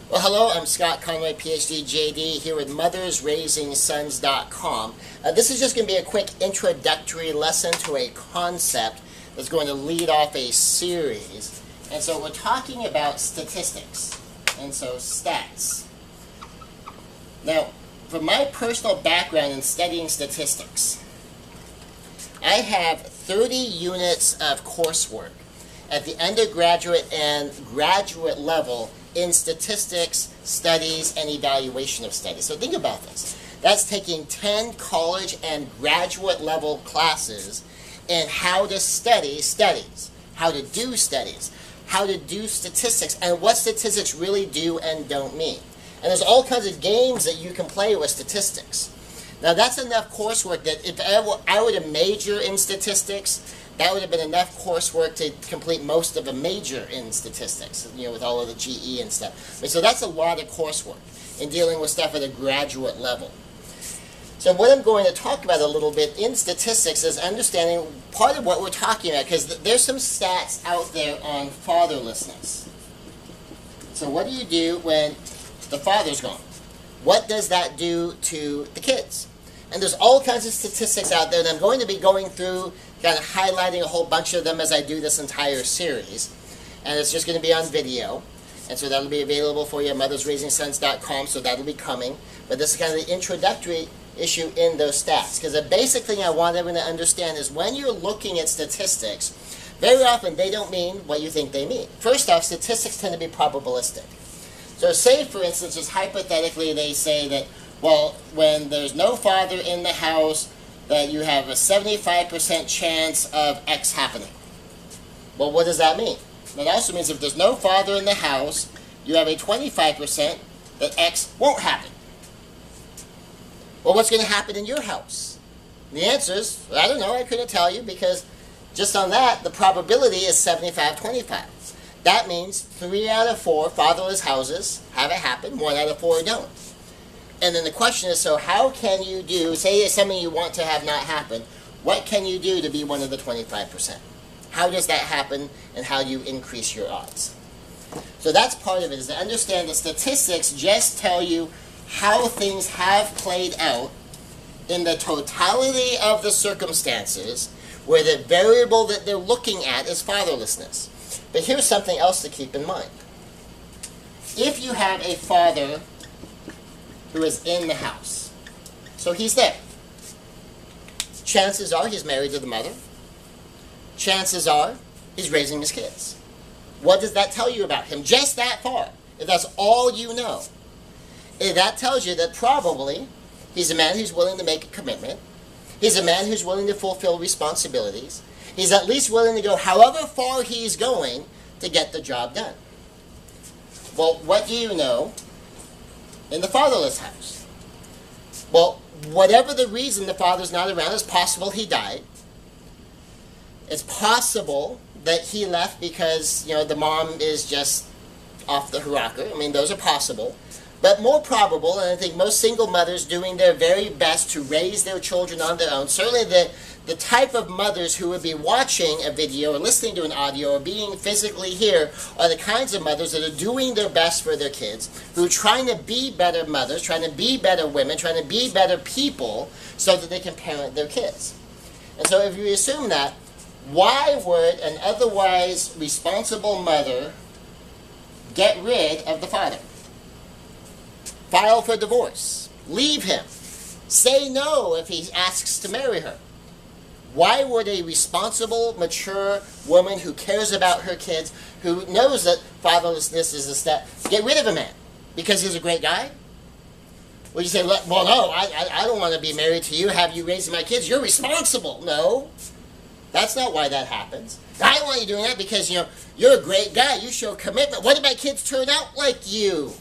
Well, hello, I'm Scott Conway, PhD, JD, here with mothersraisingsons.com. This is just going to be a quick introductory lesson to a concept that's going to lead off a series. And so we're talking about statistics, and so stats. Now, from my personal background in studying statistics, I have 30 units of coursework at the undergraduate and graduate level in statistics, studies, and evaluation of studies. So think about this. That's taking 10 college and graduate level classes in how to study studies, how to do studies, how to do statistics, and what statistics really do and don't mean. And there's all kinds of games that you can play with statistics. Now that's enough coursework that if I were to major in statistics, that would have been enough coursework to complete most of a major in statistics, with all of the GE and stuff. So that's a lot of coursework in dealing with stuff at a graduate level. So what I'm going to talk about a little bit in statistics is understanding part of what we're talking about, because there's some stats out there on fatherlessness. So what do you do when the father's gone? What does that do to the kids? And there's all kinds of statistics out there, and I'm going to be going through, kind of highlighting a whole bunch of them as I do this entire series. And it's just going to be on video. And so that'll be available for you at mothersraisingsons.com, so that'll be coming. But this is kind of the introductory issue in those stats. Because the basic thing I want everyone to understand is when you're looking at statistics, very often they don't mean what you think they mean. First off, statistics tend to be probabilistic. So say, for instance, just hypothetically they say that, well, when there's no father in the house, that you have a 75% chance of X happening. Well, what does that mean? That also means if there's no father in the house, you have a 25% that X won't happen. Well, what's going to happen in your house? And the answer is, I don't know, I couldn't tell you, because just on that, the probability is 75-25. That means 3 out of 4 fatherless houses have it happen, 1 out of 4 don't. And then the question is, so how can you do, say it's something you want to have not happen, what can you do to be one of the 25%? How does that happen, and how do you increase your odds? So that's part of it, is to understand that statistics just tell you how things have played out in the totality of the circumstances, where the variable that they're looking at is fatherlessness. But here's something else to keep in mind. If you have a father who is in the house, so he's there, chances are he's married to the mother. Chances are he's raising his kids. What does that tell you about him? Just that far. If that's all you know, that tells you that probably he's a man who's willing to make a commitment. He's a man who's willing to fulfill responsibilities. He's at least willing to go however far he's going to get the job done. Well, what do you know in the fatherless house? Well, whatever the reason the father's not around, it's possible he died. It's possible that he left because, the mom is just off the rocker. I mean, those are possible. But more probable, and I think most single mothers doing their very best to raise their children on their own, certainly the type of mothers who would be watching a video or listening to an audio or being physically here are the kinds of mothers that are doing their best for their kids, who are trying to be better mothers, trying to be better women, trying to be better people so that they can parent their kids. And so if you assume that, why would an otherwise responsible mother get rid of the father? File for divorce. Leave him. Say no if he asks to marry her. Why would a responsible, mature woman who cares about her kids, who knows that fatherlessness is a step, get rid of a man? Because he's a great guy? Would you say, well, no, I don't want to be married to you, have you raising my kids. You're responsible. No. That's not why that happens. I don't want you doing that because, you're a great guy. You show commitment. What if my kids turn out like you?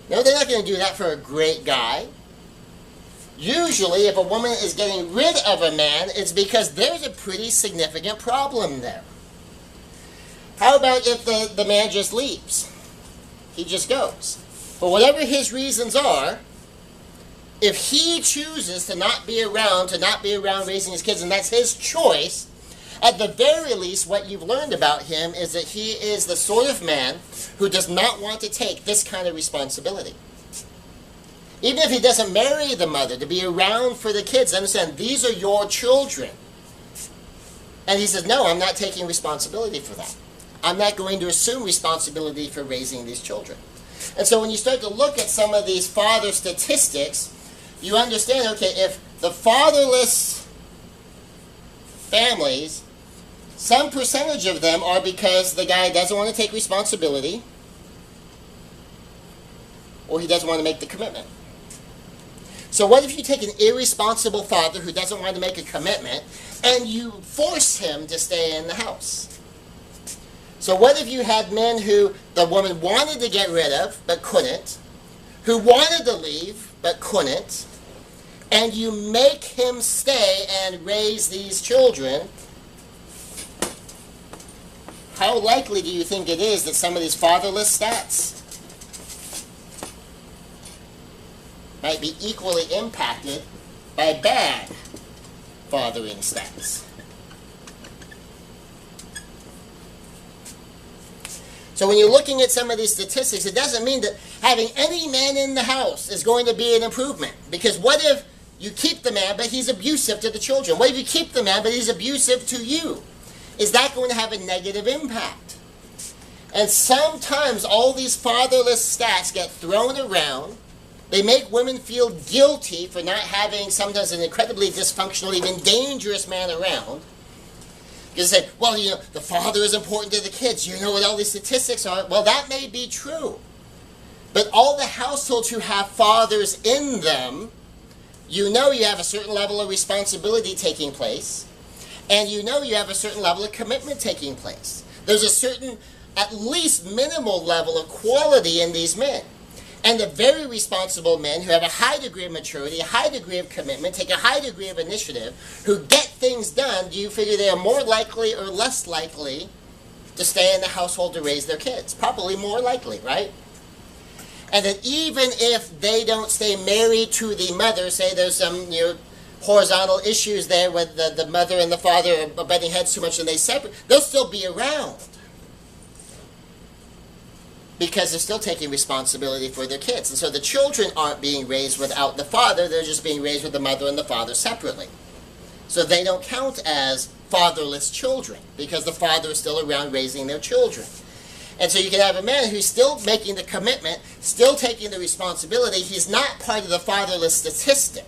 No, they're not going to do that for a great guy. Usually, if a woman is getting rid of a man, it's because there's a pretty significant problem there. How about if the man just leaves? He just goes. For whatever his reasons are, if he chooses to not be around raising his kids, and that's his choice, At the very least, what you've learned about him is that he is the sort of man who does not want to take this kind of responsibility. Even if he doesn't marry the mother, to be around for the kids, understand, these are your children. And he says, no, I'm not taking responsibility for that. I'm not going to assume responsibility for raising these children. And so when you start to look at some of these father statistics, you understand, okay, if the fatherless families, some percentage of them are because the guy doesn't want to take responsibility, or he doesn't want to make the commitment. So what if you take an irresponsible father who doesn't want to make a commitment and you force him to stay in the house? So what if you had men who the woman wanted to get rid of but couldn't, who wanted to leave but couldn't, and you make him stay and raise these children? How likely do you think it is that some of these fatherless stats might be equally impacted by bad fathering stats? So when you're looking at some of these statistics, it doesn't mean that having any man in the house is going to be an improvement. Because what if you keep the man, but he's abusive to the children? What if you keep the man, but he's abusive to you? Is that going to have a negative impact? And sometimes all these fatherless stats get thrown around. They make women feel guilty for not having sometimes an incredibly dysfunctional, even dangerous man around. Because they say, well, you know, the father is important to the kids. You know what all these statistics are. Well, that may be true. But all the households who have fathers in them, you know you have a certain level of responsibility taking place. And you know you have a certain level of commitment taking place. There's a certain, at least minimal level of quality in these men. And the very responsible men who have a high degree of maturity, a high degree of commitment, take a high degree of initiative, who get things done, do you figure they are more likely or less likely to stay in the household to raise their kids? Probably more likely, right? And that even if they don't stay married to the mother, say there's some, you know, horizontal issues there with the mother and the father are butting heads too much and they separate, they'll still be around. Because they're still taking responsibility for their kids. And so the children aren't being raised without the father, they're just being raised with the mother and the father separately. So they don't count as fatherless children, because the father is still around raising their children. And so you can have a man who's still making the commitment, still taking the responsibility, he's not part of the fatherless statistic.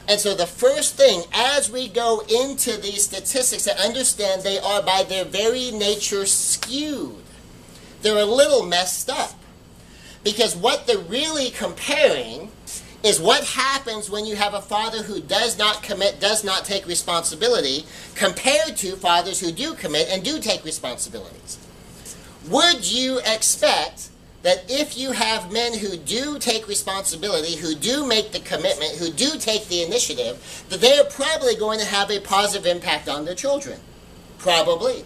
And so the first thing, as we go into these statistics, to understand they are by their very nature skewed. They're a little messed up. Because what they're really comparing is what happens when you have a father who does not commit, does not take responsibility, compared to fathers who do commit and do take responsibilities. Would you expect that if you have men who do take responsibility, who do make the commitment, who do take the initiative, that they're probably going to have a positive impact on their children? Probably.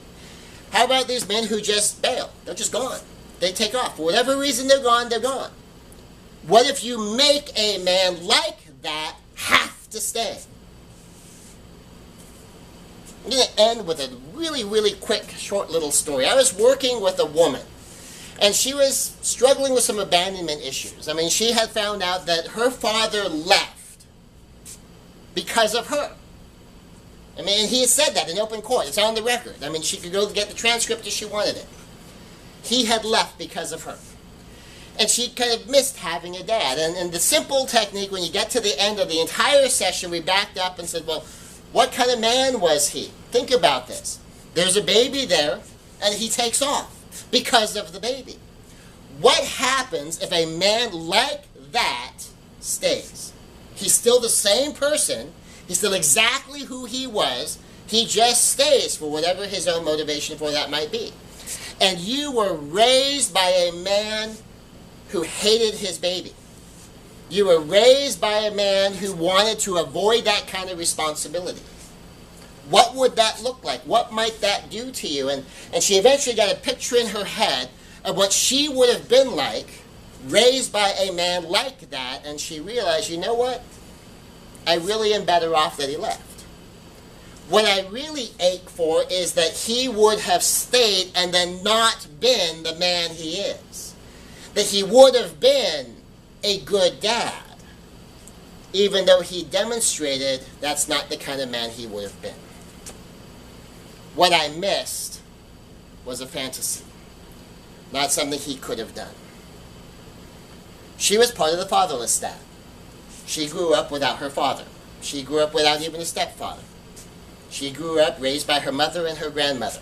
How about these men who just bail? They're just gone. They take off. For whatever reason they're gone, they're gone. What if you make a man like that have to stay? I'm going to end with a really, really quick, short little story. I was working with a woman, and she was struggling with some abandonment issues. I mean, she had found out that her father left because of her. I mean, he had said that in open court. It's on the record. I mean, she could go get the transcript if she wanted it. He had left because of her. And she kind of missed having a dad. And the simple technique, when you get to the end of the entire session, we backed up and said, well, what kind of man was he? Think about this. There's a baby there, and he takes off because of the baby. What happens if a man like that stays? He's still the same person. He's still exactly who he was. He just stays for whatever his own motivation for that might be. And you were raised by a man who hated his baby. You were raised by a man who wanted to avoid that kind of responsibility. What would that look like? What might that do to you? And she eventually got a picture in her head of what she would have been like, raised by a man like that, and she realized, you know what? I really am better off that he left. What I really ache for is that he would have stayed and then not been the man he is. That he would have been a good dad, even though he demonstrated that's not the kind of man he would have been. What I missed was a fantasy, not something he could have done. She was part of the fatherless stat. She grew up without her father. She grew up without even a stepfather. She grew up raised by her mother and her grandmother.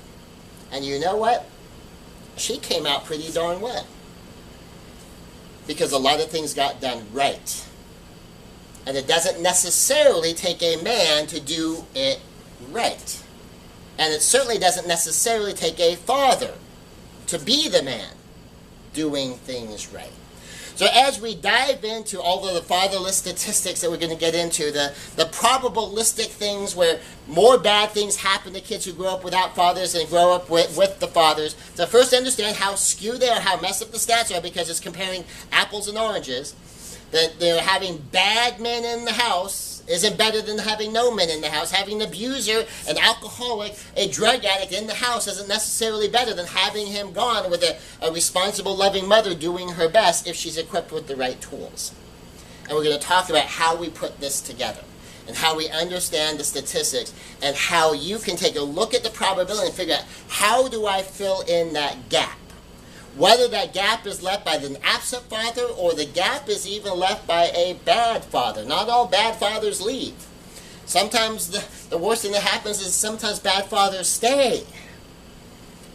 And you know what? She came out pretty darn well. Because a lot of things got done right. And it doesn't necessarily take a man to do it right. And it certainly doesn't necessarily take a father to be the man doing things right. So as we dive into all of the fatherless statistics that we're going to get into, the probabilistic things where more bad things happen to kids who grow up without fathers than grow up with the fathers, so first understand how skewed they are, how messed up the stats are, because it's comparing apples and oranges. That they're having bad men in the house isn't better than having no men in the house. Having an abuser, an alcoholic, a drug addict in the house isn't necessarily better than having him gone with a responsible, loving mother doing her best if she's equipped with the right tools. And we're going to talk about how we put this together and how we understand the statistics and how you can take a look at the probability and figure out, how do I fill in that gap? Whether that gap is left by an absent father or the gap is even left by a bad father. Not all bad fathers leave. Sometimes the worst thing that happens is sometimes bad fathers stay.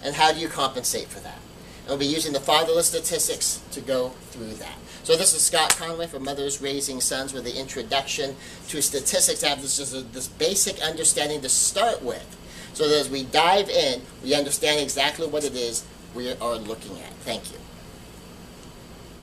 And how do you compensate for that? And we'll be using the fatherless statistics to go through that. So this is Scott Conway from Mothers Raising Sons with the introduction to statistics. I have this basic understanding to start with, so that as we dive in, we understand exactly what it is we are looking at. Thank you.